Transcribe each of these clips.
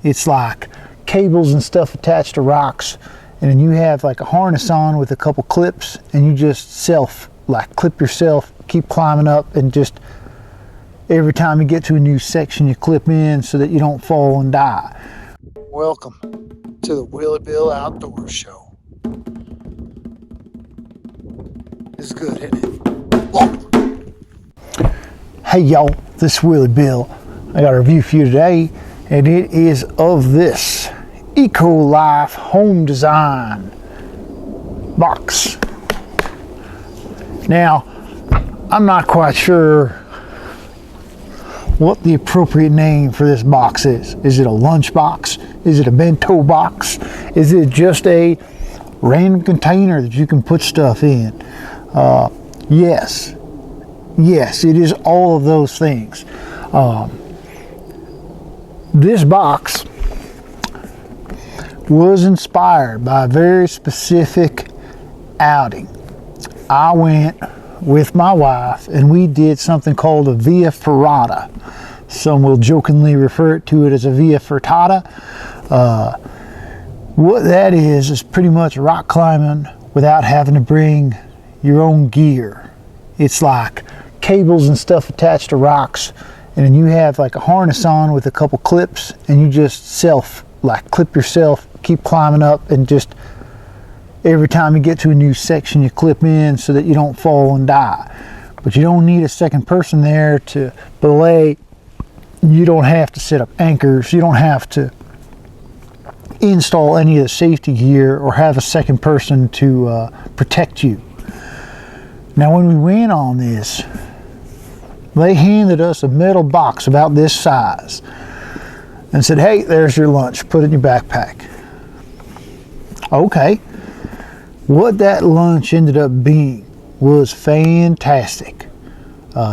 It's like cables and stuff attached to rocks, and then you have like a harness on with a couple clips, and you just clip yourself, keep climbing up, and just every time you get to a new section you clip in so that you don't fall and die. Welcome to the Willie Bill Outdoor Show. It's good, isn't it? Whoa. Hey y'all, this is Willie Bill. I got a review for you today, and it is of this EcoLife home design box. Now, I'm not quite sure what the appropriate name for this box is. Is it a lunch box? Is it a bento box? Is it just a random container that you can put stuff in? Yes, it is all of those things. This box was inspired by a very specific outing. I went with my wife and we did something called a via ferrata. Some will jokingly refer to it as a via frittata. What that is pretty much rock climbing without having to bring your own gear. It's like cables and stuff attached to rocks, and then you have like a harness on with a couple clips, and you just clip yourself, keep climbing up, and just every time you get to a new section you clip in so that you don't fall and die. But you don't need a second person there to belay. You don't have to set up anchors. You don't have to install any of the safety gear or have a second person to protect you. Now, when we went on this, they handed us a metal box about this size and said, hey, there's your lunch, put it in your backpack. Okay. What that lunch ended up being was fantastic.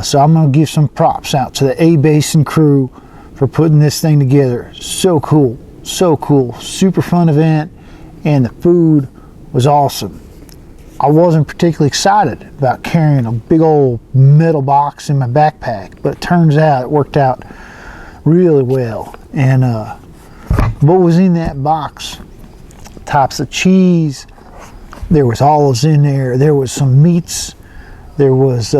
So I'm going to give some props out to the A-Basin crew for putting this thing together. So cool, super fun event, and the food was awesome. I wasn't particularly excited about carrying a big old metal box in my backpack, but it turns out it worked out really well. And what was in that box? Types of cheese. There was olives in there. There was some meats. There was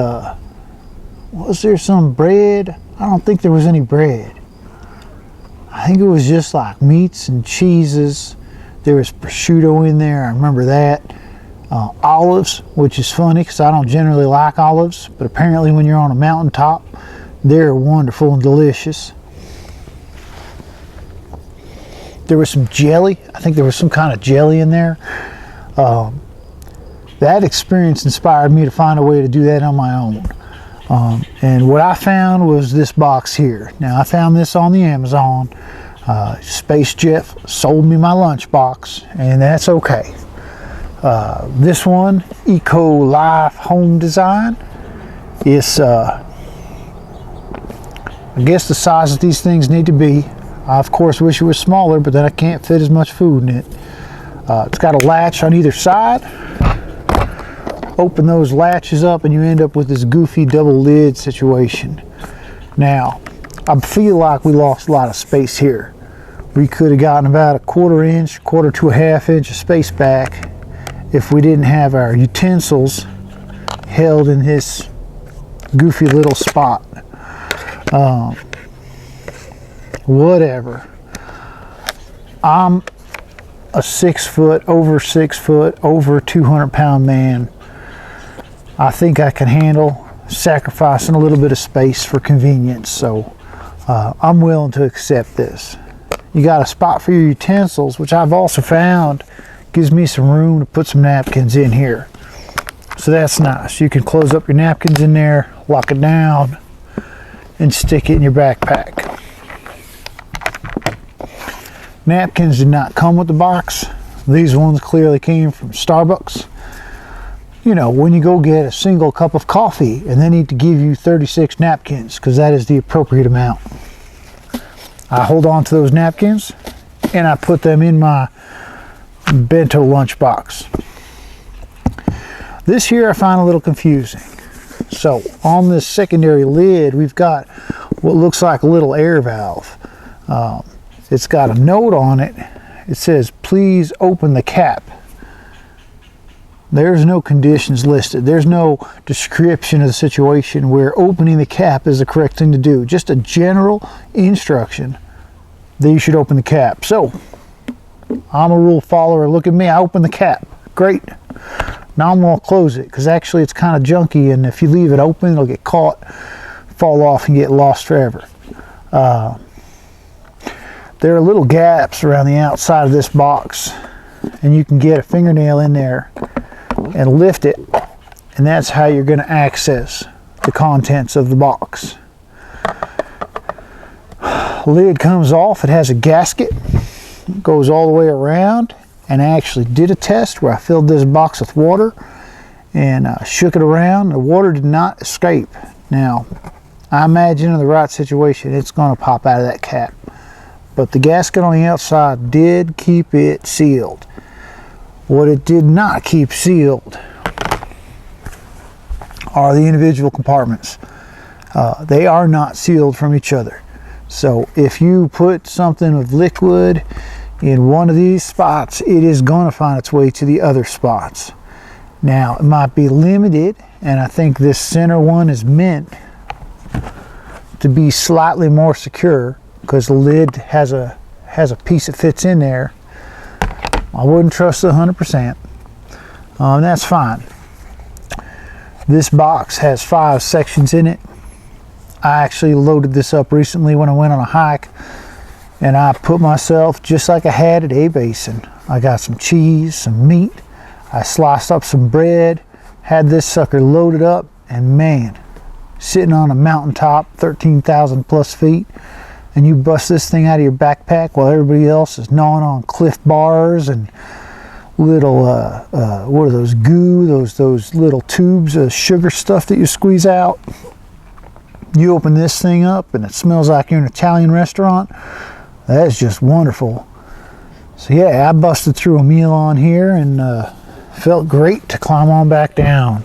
there some bread? I don't think there was any bread. I think it was just like meats and cheeses. There was prosciutto in there. I remember that. Olives, which is funny because I don't generally like olives, but apparently when you're on a mountaintop, they're wonderful and delicious. There was some jelly. I think there was some kind of jelly in there. That experience inspired me to find a way to do that on my own. And what I found was this box here. Now, I found this on the Amazon. Space Jeff sold me my lunch box, and that's okay. This one, EcoLife Home Design, is I guess the size that these things need to be. I of course wish it was smaller, but then I can't fit as much food in it. It's got a latch on either side. Open those latches up and you end up with this goofy double lid situation. Now, I feel like we lost a lot of space here. We could have gotten about a quarter to a half inch of space back if we didn't have our utensils held in this goofy little spot. Whatever. I'm a over 6 foot, over 200-pound man. I think I can handle sacrificing a little bit of space for convenience, so I'm willing to accept this. You got a spot for your utensils, which I've also found gives me some room to put some napkins in here. So that's nice. You can close up your napkins in there, lock it down, and stick it in your backpack. Napkins did not come with the box. These ones clearly came from Starbucks. You know, when you go get a single cup of coffee and they need to give you 36 napkins, because that is the appropriate amount. I hold on to those napkins and I put them in my bento lunch box. This here I find a little confusing. So on this secondary lid we've got what looks like a little air valve. it's got a note on it. It says, please open the cap. There's no conditions listed. There's no description of the situation where opening the cap is the correct thing to do. Just a general instruction that you should open the cap. So, I'm a rule follower. Look at me, I open the cap. Great. Now I'm going to close it because actually it's kind of junky, and if you leave it open, it'll get caught, fall off, and get lost forever. There are little gaps around the outside of this box, and you can get a fingernail in there and lift it, and that's how you're going to access the contents of the box. Lid comes off. It has a gasket, goes all the way around, and I actually did a test where I filled this box with water and shook it around. The water did not escape. Now, I imagine in the right situation it's going to pop out of that cap, but the gasket on the outside did keep it sealed. What it did not keep sealed are the individual compartments. They are not sealed from each other. So if you put something of liquid in one of these spots, it is going to find its way to the other spots. Now, it might be limited, and I think this center one is meant to be slightly more secure because the lid has a piece that fits in there. I wouldn't trust it 100%. That's fine. This box has 5 sections in it. I actually loaded this up recently when I went on a hike, and I put myself just like I had at A-Basin. I got some cheese, some meat. I sliced up some bread, had this sucker loaded up, and man, sitting on a mountaintop, 13,000 plus feet, and you bust this thing out of your backpack while everybody else is gnawing on Cliff bars and little what are those, goo, those little tubes of sugar stuff that you squeeze out. You open this thing up and it smells like you're in an Italian restaurant. That's just wonderful. So yeah, I busted through a meal on here and felt great to climb on back down.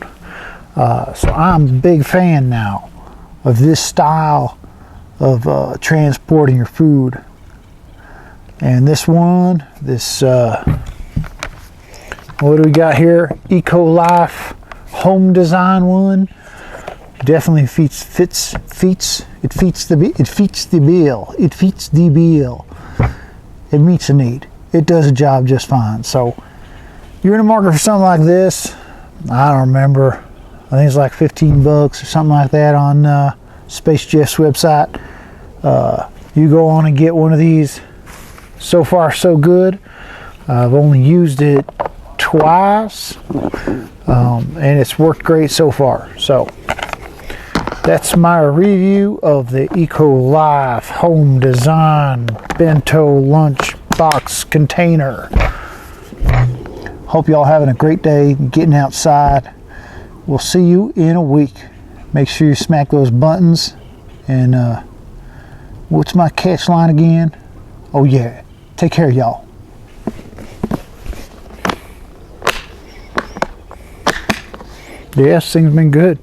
So I'm a big fan now of this style of transporting your food. And this one, what do we got here? EcoLife home design one. Definitely fits the bill. It fits the bill. It meets the need. It does the job just fine. So you're in the market for something like this. I don't remember. I think it's like 15 bucks or something like that on Space Jeff's website. You go on and get one of these. So far, so good. I've only used it twice, and it's worked great so far. So that's my review of the EcoLife home design bento lunch box container. Hope y'all having a great day getting outside. We'll see you in a week. Make sure you smack those buttons. And what's my catch line again? Oh yeah, take care y'all. Yes, things have been good.